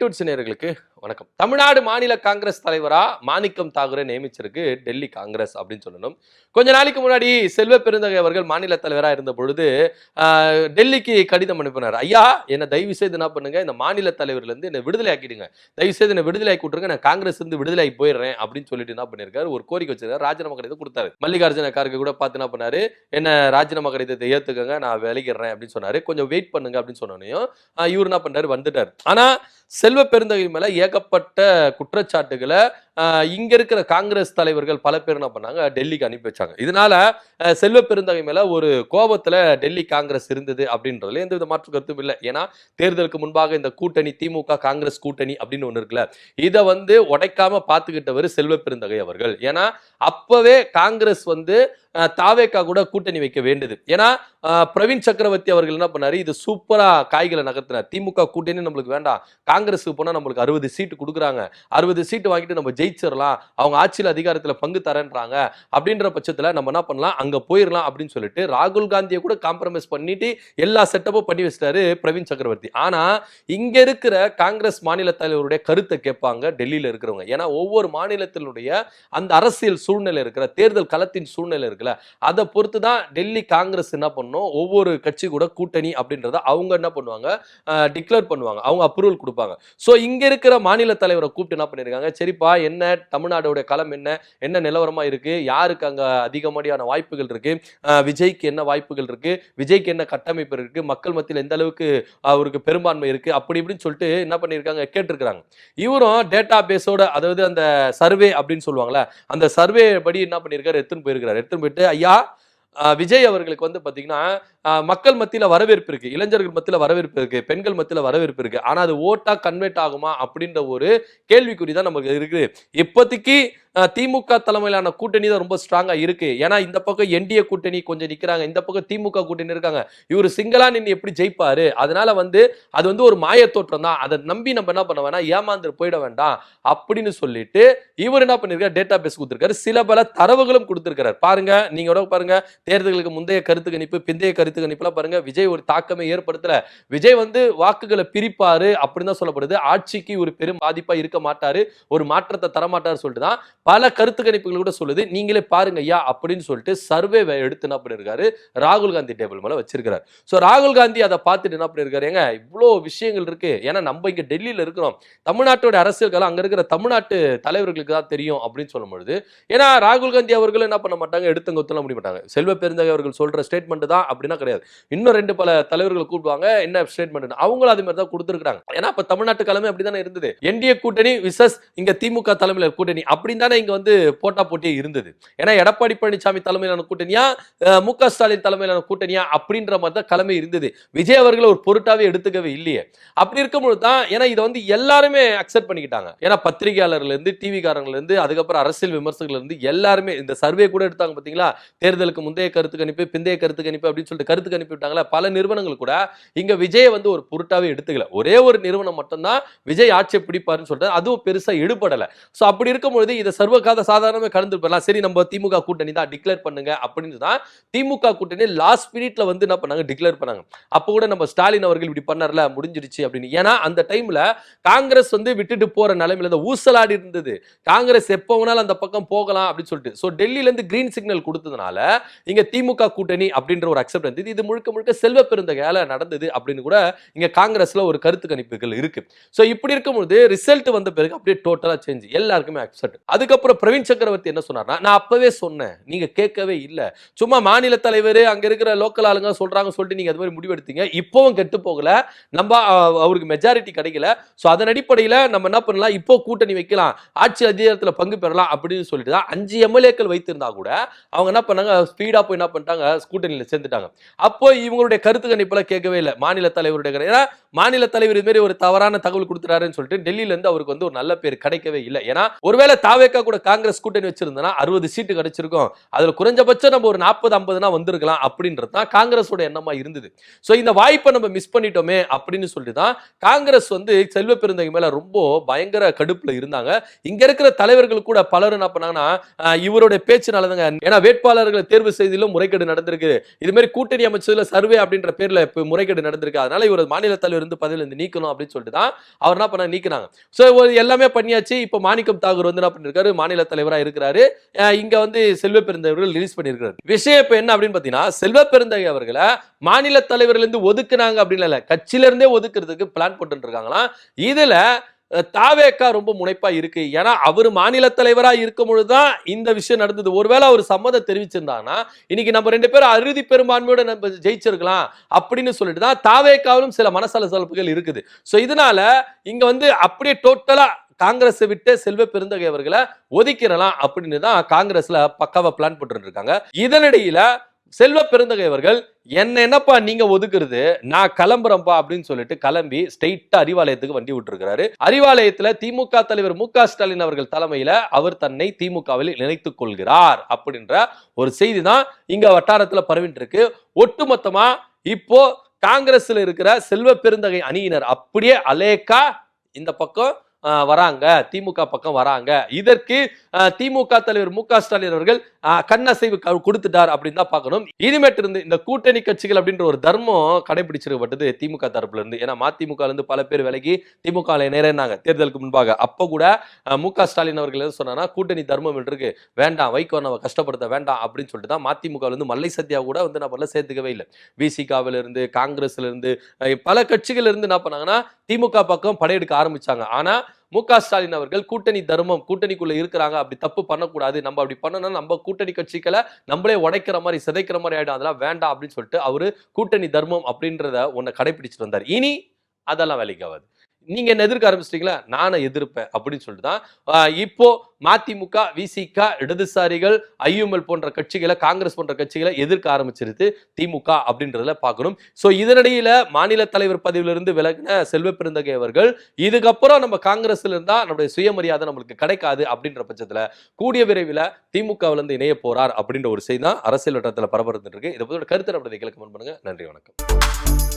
Right நேயர்களுக்கு வணக்கம். தமிழ்நாடு மாநில காங்கிரஸ் தலைவரா மாணிக்கம் தாகூரை நியமிச்சிருக்கு டெல்லி காங்கிரஸ் அப்படின்னு சொல்லணும். கொஞ்ச நாளைக்கு முன்னாடி செல்வ பெருந்தகை அவர்கள் மாநில தலைவரா இருந்த பொழுது டெல்லிக்கு கடிதம் அனுப்பினார். ஐயா, என்ன தயவு செய்து என்ன பண்ணுங்க, இந்த மாநில தலைவர்ல இருந்து என்ன விடுதலை ஆக்கிடுங்க, தயவு செய்து என்ன விடுதலை ஆக்கி விட்டுருங்க, நான் காங்கிரஸ் இருந்து விடுதலை ஆகி போயிடுறேன் அப்படின்னு சொல்லிட்டு என்ன பண்ணிருக்காரு, ஒரு கோரிக்கை வச்சிருக்காரு. ராஜினாமா கடிதம் கொடுத்தாரு. மல்லிகார்ஜுன கார்கே கூட பார்த்து என்ன பண்ணாரு, என்ன ராஜினாமா கடிதத்தை ஏத்துக்கங்க, நான் விலகிடுறேன் அப்படின்னு சொன்னாரு. கொஞ்சம் வெயிட் பண்ணுங்க அப்படின்னு சொன்னோனையும் இவர் என்ன பண்றாரு, வந்துட்டார். ஆனா செல்வ பெருந்தகை மேல ஏகப்பட்ட குற்றச்சாட்டுகளை இங்க இருக்கிற காங்கிரஸ் தலைவர்கள் பல பேர் என்ன பண்ணாங்க, டெல்லிக்கு அனுப்பி வச்சாங்க. இதனால செல்வ பெருந்தகை மேல ஒரு கோபத்துல டெல்லி காங்கிரஸ் இருந்தது அப்படின்றதுல எந்த வித மாற்று கருத்தும் இல்லை. ஏன்னா தேர்தலுக்கு முன்பாக இந்த கூட்டணி, திமுக காங்கிரஸ் கூட்டணி அப்படின்னு ஒண்ணு இருக்குல்ல, இதை உடைக்காம பார்த்துக்கிட்டவர் செல்வ பெருந்தகை அவர்கள். ஏன்னா அப்பவே காங்கிரஸ் தாவேக்கா கூட கூட்டணி வைக்க வேண்டியது. ஏன்னா பிரவீன் சக்கரவர்த்தி அவர்கள் என்ன பண்ணாரு, இது சூப்பரா காய்களை நகர்த்தினார். திமுக கூட்டணி நம்மளுக்கு வேண்டாம், காங்கிரஸுக்கு போனா நம்மளுக்கு 60 சீட்டு கொடுக்குறாங்க, 60 சீட்டு வாங்கிட்டு நம்ம ஜெயிச்சிடலாம், அவங்க ஆட்சியில் அதிகாரத்தில் பங்கு தரேன்றாங்க, அப்படின்ற பட்சத்தில் நம்ம என்ன பண்ணலாம், அங்க போயிடலாம் அப்படின்னு சொல்லிட்டு ராகுல் காந்தியை கூட காம்ப்ரமைஸ் பண்ணிட்டு எல்லா செட்டப்பும் பண்ணி வச்சிட்டாரு பிரவீன் சக்கரவர்த்தி. ஆனா இங்க இருக்கிற காங்கிரஸ் மாநில தலைவருடைய கருத்தை கேட்பாங்க டெல்லியில இருக்கிறவங்க. ஏன்னா ஒவ்வொரு மாநிலத்தினுடைய அந்த அரசியல் சூழ்நிலை இருக்கிற, தேர்தல் களத்தின் சூழ்நிலை இருக்குல்ல, அதை பொறுத்து தான் டெல்லி காங்கிரஸ் என்ன பண்ணும், ஒவ்வொரு கட்சி கூட கூட்டணி அப்படின்றத அவங்க என்ன பண்ணுவாங்க, டிக்ளேர் பண்ணுவாங்க, அவங்க அப்ரூவல் கொடுப்பாங்க. சோ இங்க இருக்கிற மாநில தலைவரை கூப்பிட்டு என்ன பண்ணிருக்காங்க, சரிப்பா என்ன தமிழ்நாடுடைய களம் என்ன நிலவரமா இருக்கு, யாருக்கு அங்க அதிகப்படியான வாய்ப்புகள் இருக்கு, விஜய்க்கு என்ன வாய்ப்புகள் இருக்கு, விஜய்க்கு என்ன கட்டமைப்பு இருக்கு, மக்கள் மத்தியில் எந்த அளவுக்கு அவருக்கு பெரும்பான்மை இருக்கு, அப்படி இப்படின்னு சொல்லிட்டு என்ன பண்ணிருக்காங்க, கேட்டிருக்காங்க. இவரும் டேட்டா பேஸோட, அதாவது அந்த சர்வே அப்படின்னு சொல்லுவாங்களே, அந்த சர்வே படி என்ன பண்ணிருக்காரு, எடுத்துன்னு போயிட்டு ஐயா, விஜய் அவர்களுக்கு பாத்தீங்கன்னா மக்கள் மத்தியில வரவேற்பு இருக்கு, இளைஞர்கள் மத்தியில வரவேற்பு இருக்கு, பெண்கள் மத்தியில வரவேற்பு இருக்கு. ஆனா அது ஓட்டா கன்வெர்ட் ஆகுமா அப்படின்ற ஒரு கேள்விக்குறி தான் நமக்கு இருக்கு. இப்போதைக்கு திமுக தலைமையிலான கூட்டணி தான் ரொம்ப ஸ்ட்ராங்கா இருக்கு. ஏன்னா இந்த பக்கம் என்டிஏ கூட்டணி கொஞ்சம் நிக்கிறாங்க, இந்த பக்கம் திமுக கூட்டணி இருக்காங்க. இவர் சிங்களா நின்று எப்படி ஜெயிப்பாரு, அதனால அது ஒரு மாய தோற்றம் தான், அதை நம்பி நம்ம என்ன பண்ண வேணாம், ஏமாந்து போயிட வேண்டாம் அப்படின்னு சொல்லிட்டு இவர் என்ன பண்ணிருக்காரு, டேட்டா பேஸ் கொடுத்திருக்காரு, சில பல தரவுகளும் கொடுத்திருக்காரு. பாருங்க, நீங்க பாருங்க, தேர்தலுக்கு முந்தைய கருத்து கணிப்பு, பிந்தைய கருத்து கணிப்புலாம் பாருங்க, விஜய் ஒரு தாக்கமே ஏற்படுத்தல. விஜய் வாக்குகளை பிரிப்பாரு அப்படின்னு தான் சொல்லப்படுது. ஆட்சிக்கு ஒரு பெரும் பாதிப்பா இருக்க மாட்டாரு, ஒரு மாற்றத்தை தரமாட்டாரு சொல்லிட்டு தான் பல கருத்து கணிப்புகள் கூட சொல்லுது. நீங்களே பாருங்க ஐயா அப்படின்னு சொல்லிட்டு சர்வே எடுத்து என்ன பண்ணிருக்காரு, ராகுல் காந்தி டேபிள் மேல வச்சிருக்காரு. சோ ராகுல் காந்தி அதை பார்த்துட்டு என்ன பண்ணிருக்காரு, ஏங்க இவ்வளவு விஷயங்கள் இருக்கு, ஏன்னா நம்ம இங்க டெல்லியில இருக்கிறோம், தமிழ்நாட்டோட அரசியல் அங்க இருக்கிற தமிழ்நாட்டு தலைவர்களுக்கு தான் தெரியும் அப்படின்னு சொல்லும் பொழுது, ஏன்னா ராகுல் காந்தி அவர்கள் என்ன பண்ண மாட்டாங்க, எடுத்துங்கொத்தலாம் முடிய மாட்டாங்க. செல்வ பெருந்தகை அவர்கள் சொல்ற ஸ்டேட்மெண்ட் தான் அப்படின்னா கிடையாது. இன்னும் 2 பல தலைவர்களை கூப்பிடுவாங்க, என்ன ஸ்டேட்மெண்ட் அவங்களும் அதே மாதிரி தான் கொடுத்திருக்காங்க. ஏன்னா இப்ப தமிழ்நாட்டு கிழமை அப்படிதானே இருந்தது, என்டிஏ கூட்டணி விசஸ் இங்க திமுக தலைமையில கூட்டணி அப்படின்னு தானே இங்க போட்டா போட்டியே இருந்தது. ஏன்னா எடப்பாடி பழனிசாமி தலைமையிலான கூட்டணியா, முக ஸ்டாலின் தலைமையிலான கூட்டணியா அப்படின்ற மாதிரி தான் கிழமை இருந்தது. விஜய் அவர்கள் ஒரு பொருட்டாவே எடுத்துக்கவே இல்லையே. அப்படி இருக்கும்போது தான், ஏன்னா இதை எல்லாருமே அக்செப்ட் பண்ணிக்கிட்டாங்க. ஏன்னா பத்திரிகையாளர்ல இருந்து, டிவி காரங்கள்ல இருந்து, அதுக்கப்புறம் அரசியல் விமர்சகர்கள் இருந்து எல்லாருமே இந்த சர்வே கூட எடுத்தாங்க பாத்தீங்களா, தேர்தலுக்கு முந்தைய கருத்து கணிப்பு, பிந்தைய கருத்து கணிப்பு அப்படின்னு சொல்லிட்டு கருத்து கணிப்பு விட்டாங்களா. பல நிறுவனங்கள் கூட இங்க விஜய் ஒரு பொருட்டாவே எடுத்துக்கல. ஒரே ஒரு நிறுவனம் மட்டும்தான் விஜய் ஆட்சியை பிடிப்பாருன்னு சொல்லிட்டு அதுவும் பெருசா எடுபடல. சோ அப்படி இருக்கும்போது இதை சாதாரணமே கடந்து போயிடலாம், சரி நம்ம திமுக கூட்டணி தான் டிக்ளேர் பண்ணுங்க அப்படின்னு தான் திமுக கூட்டணி லாஸ்ட் மினிட்ல என்ன பண்ணாங்க, டிக்ளேர் பண்ணாங்க. அப்போ கூட நம்ம ஸ்டாலின் அவர்கள் இப்படி பண்ணார்ல, முடிஞ்சிருச்சு அப்படின்னு. ஏன்னா அந்த டைம்ல காங்கிரஸ் விட்டுட்டு போற நிலைமையில ஊசலாடி இருந்தது. காங்கிரஸ் எப்ப வேணாலும் அந்த பக்கம் போகலாம் அப்படின்னு சொல்லிட்டு, சோ டெல்லியில இருந்து கிரீன் சிக்னல் கொடுத்ததுனால இங்க திமுக கூட்டணி அப்படின்ற ஒரு அக்செப்ட் இருந்தது. இது முழுக்க முழுக்க செல்வ பெருந்தகையால நடந்தது அப்படின்னு கூட இங்க காங்கிரஸ்ல ஒரு கருத்து கணிப்புகள் இருக்கு. சோ இப்படி இருக்கும்போது ரிசல்ட் வந்த பிறகு அப்படியே டோட்டலா சேஞ்ச், எல்லாருக்குமே அக்செப்ட். அதுக்கப்புறம் பிரவீன் சக்கரவர்த்தி என்ன சொன்னார்னா, நான் அப்பவே சொன்னேன், நீங்க கேட்கவே இல்ல, சும்மா மாநில தலைவர் அங்க இருக்கிற லோக்கல் ஆளுங்க சொல்றாங்க சொல்லிட்டு நீங்க அது மாதிரி முடிவெடுத்தீங்க, இப்பவும் கெட்டு போகல, நம்ம அவருக்கு மெஜாரிட்டி கிடைக்கல, சோ அதன் அடிப்படையில் நம்ம என்ன பண்ணலாம், இப்போ கூட்டணி வைக்கலாம், ஆட்சி அதிகாரத்தில் பங்கு பெறலாம் அப்படின்னு சொல்லிட்டு தான் 5 எம்எல்ஏக்கள் வைத்திருந்தா கூட அவங்க என்ன பண்ணாங்க, ஸ்பீடா போய் என்ன பண்ணிட்டாங்க, கூட்டணியில் சேர்ந்துட்டாங்க. அப்போ இவங்களுடைய கருத்து கணிப்புல கேட்கவே இல்லை மாநில தலைவருடைய. ஏன்னா மாநில தலைவர் இது மாதிரி ஒரு தவறான தகவல் கொடுத்துறாருன்னு சொல்லிட்டு டெல்லியில இருந்து அவருக்கு ஒரு நல்ல பேர் கிடைக்கவே இல்லை. ஏன்னா ஒருவேளை தாவேக்கா கூட காங்கிரஸ் கூட்டணி வச்சிருந்தா 60 சீட்டு கிடைச்சிருக்கும், அதுல குறைஞ்சபட்சம் நம்ம ஒரு 40-50 வந்திருக்கலாம் அப்படின்றது தான் காங்கிரஸோட எண்ணமா இருந்தது. சோ இந்த வாய்ப்பை நம்ம மிஸ் பண்ணிட்டோமே அப்படின்னு சொல்லிட்டு தான் காங்கிரஸ் செல்வ பெருந்தகை மேல ரொம்ப பயங்கர கடுப்புல இருந்தாங்க. இங்க இருக்கிற தலைவர்கள் கூட பலரும் என்ன பண்ணாங்கன்னா, இவருடைய பேச்சுனாலதாங்க, ஏன்னா வேட்பாளர்களை தேர்வு செய்திலும் முறைகேடு நடந்திருக்கு, இது மாதிரி கூட்டணி கூட்டணி அமைச்சதுல சர்வே அப்படின்ற பேர்ல இப்ப முறைகேடு நடந்திருக்கு, அதனால இவர் மாநில தலைவர் இருந்து பதவியில இருந்து நீக்கணும் அப்படின்னு சொல்லிட்டு தான் அவர் என்ன பண்ண நீக்கினாங்க. சோ எல்லாமே பண்ணியாச்சு. இப்ப மாணிக்கம் தாகூர் வந்து என்ன பண்ணிருக்காரு, மாநில தலைவரா இருக்கிறாரு. இங்க வந்து செல்வ பெருந்தகை ரிலீஸ் பண்ணிருக்காரு. விஷயம் இப்ப என்ன அப்படின்னு பாத்தீங்கன்னா, செல்வ பெருந்தகை அவர்களை மாநில தலைவர்கள் இருந்து ஒதுக்குனாங்க அப்படின்னு இல்ல, கட்சியில இருந்தே ஒதுக்குறதுக்கு பிளான் போட்டு இருக்காங்களாம். இதுல தாவேக்கா ரொம்ப முனைப்பா இருக்கு. ஏன்னா அவர் மாநில தலைவரா இருக்கும் பொழுதுதான் இந்த விஷயம் நடந்தது. ஒருவேளை அவர் சம்மதம் தெரிவிச்சிருந்தாங்கன்னா இன்னைக்கு நம்ம 2 பேரும் அறுதி பெரும்பான்மையோட நம்ம ஜெயிச்சிருக்கலாம் அப்படின்னு சொல்லிட்டு தான் தாவேக்காவிலும் சில மனசலசலப்புகள் இருக்குது. சோ இதனால இங்க வந்து அப்படியே டோட்டலா காங்கிரஸ் விட்டு செல்வ பெருந்தகை அவர்களை ஒதுக்கிடலாம் அப்படின்னு தான் காங்கிரஸ்ல பக்காவா பிளான் போட்டு இருக்காங்க. இதனிடையில செல்வ பெருந்தகை அவர்கள் என்னப்பா நீங்க ஒதுக்குறது, நான் கிளம்புறேன்பா அப்படின்னு சொல்லிட்டு கிளம்பி ஸ்ட்ரெயிட்டா அறிவாலயத்துக்கு வண்டி விட்டுருக்காரு. அறிவாலயத்துல திமுக தலைவர் மு.க. ஸ்டாலின் அவர்கள் தலைமையில அவர் தன்னை திமுகவில் இணைத்துக் கொள்கிறார் அப்படின்ற ஒரு செய்தி தான் இங்க வட்டாரத்துல பரவிட்டு இருக்கு. ஒட்டுமொத்தமா இப்போ காங்கிரஸ்ல இருக்கிற செல்வ பெருந்தகை அணியினர் அப்படியே அலேக்கா இந்த பக்கம் வராங்க, திமுக பக்கம் வராங்க. இதற்கு திமுக தலைவர் மு.க. ஸ்டாலின் அவர்கள் கண்ணசைவு கொடுத்துட்டார் அப்படின்னு தான் பார்க்கணும். இனிமேட்டு இருந்து இந்த கூட்டணி கட்சிகள் அப்படின்ற ஒரு தர்மம் கடைபிடிச்சிருக்கப்பட்டது திமுக தரப்புல இருந்து. ஏன்னா மதிமுக இருந்து பல பேர் விலகி திமுக நேரேனாங்க தேர்தலுக்கு முன்பாக. அப்ப கூட மு.க. ஸ்டாலின் அவர்கள் என்ன சொன்னா, கூட்டணி தர்மம் இருக்கு, வேண்டாம், வைகோ நம்ம கஷ்டப்படுத்த வேண்டாம் அப்படின்னு சொல்லிட்டு தான் மதிமுக இருந்து மல்லை சத்யா கூட வந்து நம்ம சேர்த்துக்கவே இல்லை. விசிகாவில இருந்து காங்கிரஸ்ல இருந்து பல கட்சிகள் இருந்து என்ன பண்ணாங்கன்னா திமுக பக்கம் படையெடுக்க ஆரம்பிச்சாங்க. ஆனா மு.க. ஸ்டாலின் அவர்கள் கூட்டணி தர்மம், கூட்டணிக்குள்ள இருக்கிறாங்க, அப்படி தப்பு பண்ணக்கூடாது, நம்ம அப்படி பண்ணனா நம்ம கூட்டணி கட்சிகளை நம்மளே உடைக்கிற மாதிரி சிதைக்கிற மாதிரி ஆயிடும், அதெல்லாம் வேண்டாம் அப்படின்னு சொல்லிட்டு அவரு கூட்டணி தர்மம் அப்படின்றத ஒன்ன கடைபிடிச்சிட்டு வந்தார். இனி அதெல்லாம் வேலைக்கு ஆகாது. நீங்க என்ன எதிர்க்க ஆரம்பிச்சிட்டீங்களா, நானும் எதிர்ப்பேன் அப்படின்னு சொல்லிட்டு தான் இப்போ மதிமுக, விசிக, இடதுசாரிகள், ஐயுஎம்எல் போன்ற கட்சிகளை, காங்கிரஸ் போன்ற கட்சிகளை எதிர்க்க ஆரம்பிச்சிருது திமுக அப்படின்றதுல பார்க்கணும். சோ இதனிடையில மாநில தலைவர் பதவியிலிருந்து விலகின செல்வ பெருந்தகை அவர்கள் இதுக்கப்புறம் நம்ம காங்கிரஸ்ல இருந்தா நம்முடைய சுயமரியாதை நம்மளுக்கு கிடைக்காது அப்படின்ற பட்சத்துல கூடிய விரைவில் திமுகவில இருந்து இணைய போறார் அப்படின்ற ஒரு செய்தி தான் அரசியல் வட்டத்தில் பரபரத்துட்டு இருக்கு. இதை பத்தி கருத்து நம்மளுடைய கமெண்ட் பண்ணுங்க. நன்றி, வணக்கம்.